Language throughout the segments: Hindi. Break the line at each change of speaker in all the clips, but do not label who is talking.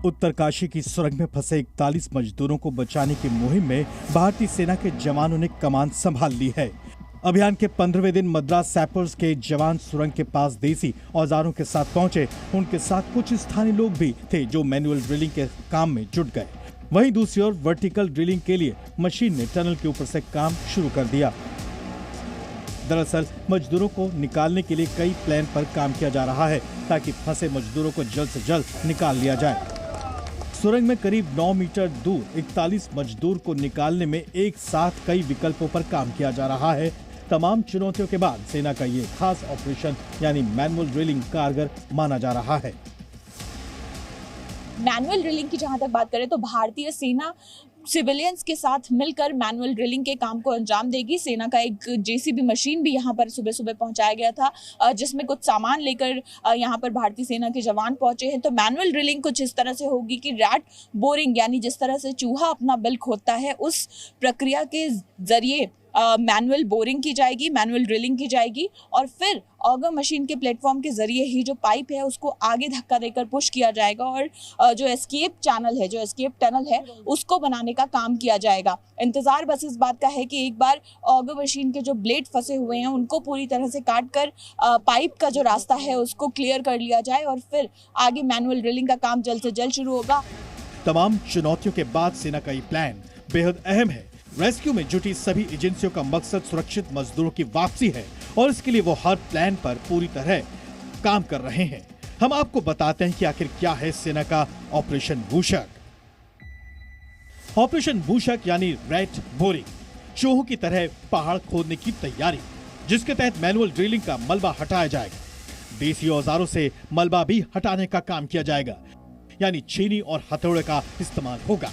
उत्तरकाशी की सुरंग में फंसे 41 मजदूरों को बचाने की मुहिम में भारतीय सेना के जवानों ने कमान संभाल ली है। अभियान के 15वें दिन मद्रास सैपर्स के जवान सुरंग के पास देसी औजारों के साथ पहुंचे। उनके साथ कुछ स्थानीय लोग भी थे जो मैनुअल ड्रिलिंग के काम में जुट गए। वहीं दूसरी ओर वर्टिकल ड्रिलिंग के लिए मशीन ने टनल के ऊपर से काम शुरू कर दिया। दरअसल मजदूरों को निकालने के लिए कई प्लान पर काम किया जा रहा है ताकि फंसे मजदूरों को जल्द से जल्द निकाल लिया जाए। सुरंग में करीब 9 मीटर दूर 41 मजदूर को निकालने में एक साथ कई विकल्पों पर काम किया जा रहा है। तमाम चुनौतियों के बाद सेना का ये खास ऑपरेशन यानी मैनुअल ड्रिलिंग कारगर माना जा रहा है।
मैनुअल ड्रिलिंग की जहां तक बात करें तो भारतीय सेना सिविलियंस के साथ मिलकर मैनुअल ड्रिलिंग के काम को अंजाम देगी। सेना का एक जेसीबी मशीन भी यहां पर सुबह सुबह पहुंचाया गया था जिसमें कुछ सामान लेकर यहां पर भारतीय सेना के जवान पहुंचे हैं। तो मैनुअल ड्रिलिंग कुछ इस तरह से होगी कि रैट बोरिंग यानी जिस तरह से चूहा अपना बिल खोदता है उस प्रक्रिया के जरिए मैनुअल बोरिंग की जाएगी, मैनुअल ड्रिलिंग की जाएगी और फिर ऑगर मशीन के प्लेटफॉर्म के जरिए ही जो पाइप है उसको आगे धक्का देकर पुश किया जाएगा और जो एस्केप चैनल है, जो एस्केप टनल है उसको बनाने का काम किया जाएगा। इंतजार बस इस बात का है कि एक बार ऑगर मशीन के जो ब्लेड फंसे हुए हैं उनको पूरी तरह से काट कर पाइप का जो रास्ता है उसको क्लियर कर लिया जाए और फिर आगे मैनुअल ड्रिलिंग का काम जल्द से जल्द शुरू होगा।
तमाम चुनौतियों के बाद सेना का ये प्लान बेहद अहम है। रेस्क्यू में जुटी सभी एजेंसियों का मकसद सुरक्षित मजदूरों की वापसी है और इसके लिए वो हर प्लान पर पूरी तरह काम कर रहे हैं। हम आपको बताते हैं कि आखिर क्या है सेना का ऑपरेशन मूषक। ऑपरेशन मूषक यानी रैट बोरिंग, चूहों की तरह पहाड़ खोदने की तैयारी, जिसके तहत मैनुअल ड्रिलिंग का मलबा हटाया जाएगा। देसी औजारों से मलबा भी हटाने का काम किया जाएगा, यानी छीनी और हथौड़े का इस्तेमाल होगा,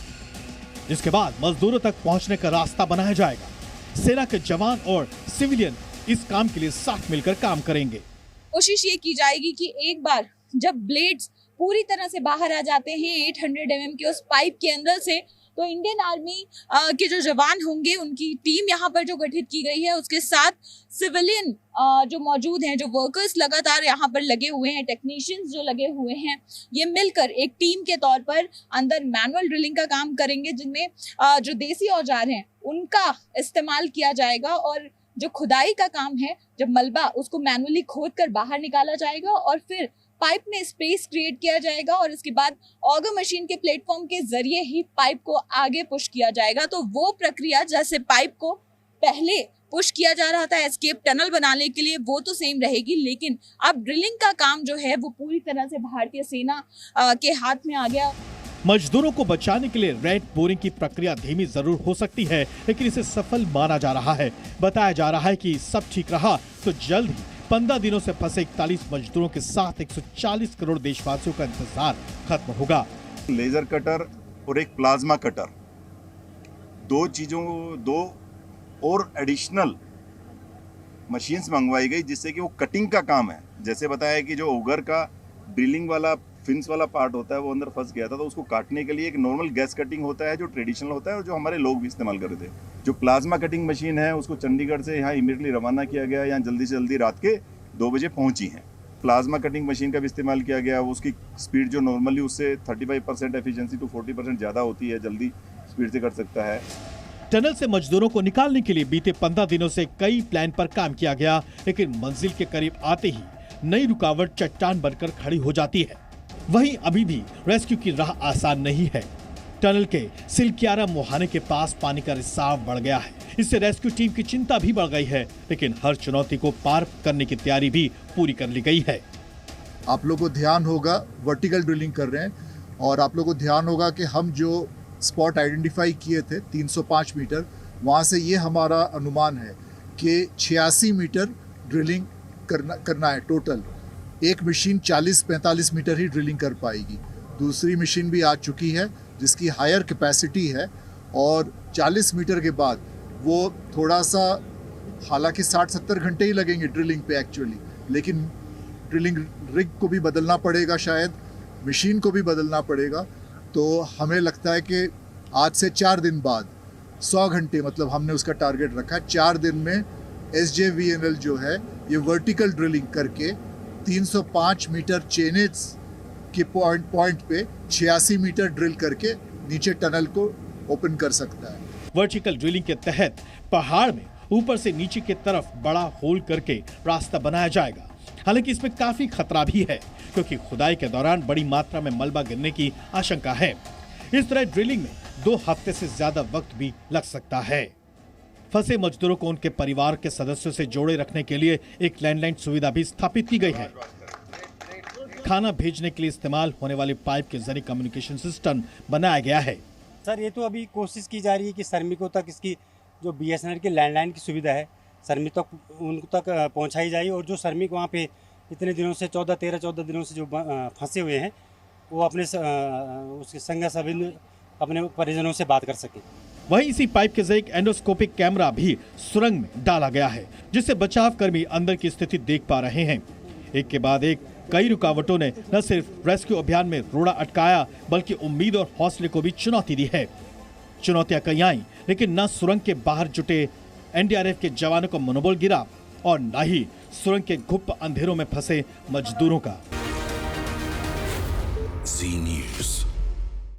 जिसके बाद मजदूरों तक पहुंचने का रास्ता बनाया जाएगा। सेना के जवान और सिविलियन इस काम के लिए साथ मिलकर काम करेंगे।
कोशिश ये की जाएगी कि एक बार जब ब्लेड्स पूरी तरह से बाहर आ जाते हैं 800 mm के उस पाइप के अंदर से, तो इंडियन आर्मी के जो जवान होंगे उनकी टीम यहाँ पर जो गठित की गई है उसके साथ सिविलियन जो मौजूद हैं, जो वर्कर्स लगातार यहाँ पर लगे हुए हैं, टेक्नीशियंस जो लगे हुए हैं, ये मिलकर एक टीम के तौर पर अंदर मैनुअल ड्रिलिंग का काम करेंगे, जिनमें जो देसी औजार हैं उनका इस्तेमाल किया जाएगा और जो खुदाई का काम है, जब मलबा उसको मैनुअली खोद कर बाहर निकाला जाएगा और फिर पाइप में स्पेस क्रिएट किया जाएगा और इसके बाद ऑगर मशीन के प्लेटफॉर्म के जरिए ही पाइप को आगे पुश किया जाएगा। तो वो प्रक्रिया जैसे पाइप को पहले पुश किया जा रहा था एस्केप टनल बनाने के लिए, वो तो सेम रहेगी, लेकिन अब ड्रिलिंग का काम जो है वो पूरी तरह से भारतीय सेना के हाथ में आ गया।
मजदूरों को बचाने के लिए रैट बोरिंग की प्रक्रिया धीमी जरूर हो सकती है, लेकिन इसे सफल माना जा रहा है। बताया जा रहा है कि सब ठीक रहा तो जल्द ही 15 दिनों से फंसे 41 मजदूरों के साथ 140 करोड़ देशवासियों का इंतजार खत्म होगा।
लेजर कटर और एक प्लाज्मा कटर, दो और एडिशनल मशीन्स मंगवाई गई जिससे कि वो कटिंग का काम है। जैसे बताया कि जो ओगर का ड्रिलिंग वाला फिंस वाला पार्ट होता है वो अंदर फंस गया था, तो उसको काटने के लिए एक नॉर्मल गैस कटिंग होता है जो ट्रेडिशनल होता है और जो हमारे लोग भी इस्तेमाल करते हैं। जो प्लाज्मा कटिंग मशीन है उसको चंडीगढ़ से यहाँ इमीडिएटली रवाना किया गया, यहाँ जल्दी से जल्दी रात के 2 बजे पहुंची है। प्लाज्मा कटिंग मशीन का भी इस्तेमाल किया गया, उसकी स्पीड जो नॉर्मली उससे 35% एफिशिएंसी टू 40% ज़्यादा होती है, जल्दी स्पीड से कर सकता है।
टनल से मजदूरों को निकालने के लिए बीते 15 दिनों से कई प्लान पर काम किया गया, लेकिन मंजिल के करीब आते ही नई रुकावट चट्टान बनकर खड़ी हो जाती है। वहीं अभी भी रेस्क्यू की राह आसान नहीं है। टनल के सिलक्यारा मुहाने के पास पानी का रिसाव बढ़ गया है, इससे रेस्क्यू टीम की चिंता भी बढ़ गई है, लेकिन हर चुनौती को पार करने की तैयारी भी पूरी कर ली गई है।
आप लोगों को ध्यान होगा, वर्टिकल ड्रिलिंग कर रहे हैं और आप लोगों को ध्यान होगा कि हम जो स्पॉट आइडेंटिफाई किए थे 305 मीटर, वहाँ से ये हमारा अनुमान है कि 86 मीटर ड्रिलिंग करना है टोटल। एक मशीन 40-45 मीटर ही ड्रिलिंग कर पाएगी। दूसरी मशीन भी आ चुकी है जिसकी हायर कैपेसिटी है और 40 मीटर के बाद वो थोड़ा सा, हालांकि 60-70 घंटे ही लगेंगे ड्रिलिंग पे एक्चुअली, लेकिन ड्रिलिंग रिग को भी बदलना पड़ेगा, शायद मशीन को भी बदलना पड़ेगा। तो हमें लगता है कि आज से 4 दिन बाद 100 घंटे, मतलब हमने उसका टारगेट रखा है 4 दिन में SJVNL जो है ये वर्टिकल ड्रिलिंग करके 305 मीटर चेनेज के पॉइंट पे 86 मीटर ड्रिल करके नीचे टनल को ओपन कर सकता है।
वर्टिकल ड्रिलिंग के तहत पहाड़ में ऊपर से नीचे की तरफ बड़ा होल करके रास्ता बनाया जाएगा। हालांकि इसमें काफी खतरा भी है, क्योंकि खुदाई के दौरान बड़ी मात्रा में मलबा गिरने की आशंका है। इस तरह ड्रिलिंग में 2 हफ्ते से ज्यादा वक्त भी लग सकता है। फंसे मजदूरों को उनके परिवार के सदस्यों से जोड़े रखने के लिए एक लैंडलाइन सुविधा भी स्थापित की गई है। खाना भेजने के लिए इस्तेमाल होने वाली पाइप के जरिए कम्युनिकेशन सिस्टम बनाया गया है।
सर, ये तो अभी कोशिश की जा रही है कि श्रमिकों तक इसकी जो BSNL की लैंडलाइन की सुविधा है श्रमिक तक उन तक पहुंचाई जाए, और जो श्रमिक वहाँ पे इतने दिनों से 14 दिनों से जो फंसे हुए हैं वो अपने उसके संगा संबंधी अपने परिजनों से बात कर सके।
वहीं इसी पाइप के जरिए एक एंडोस्कोपिक कैमरा भी सुरंग में डाला गया है, जिससे बचाव कर्मी अंदर की स्थिति देख पा रहे हैं। एक के बाद एक कई रुकावटों ने न सिर्फ रेस्क्यू अभियान में रोड़ा अटकाया, बल्कि उम्मीद और हौसले को भी चुनौती दी है। चुनौतियां कई आई, लेकिन न सुरंग के बाहर जुटे NDRF के जवानों का मनोबल गिरा और न ही सुरंग के गुप्त अंधेरों में फंसे मजदूरों का।
Z News।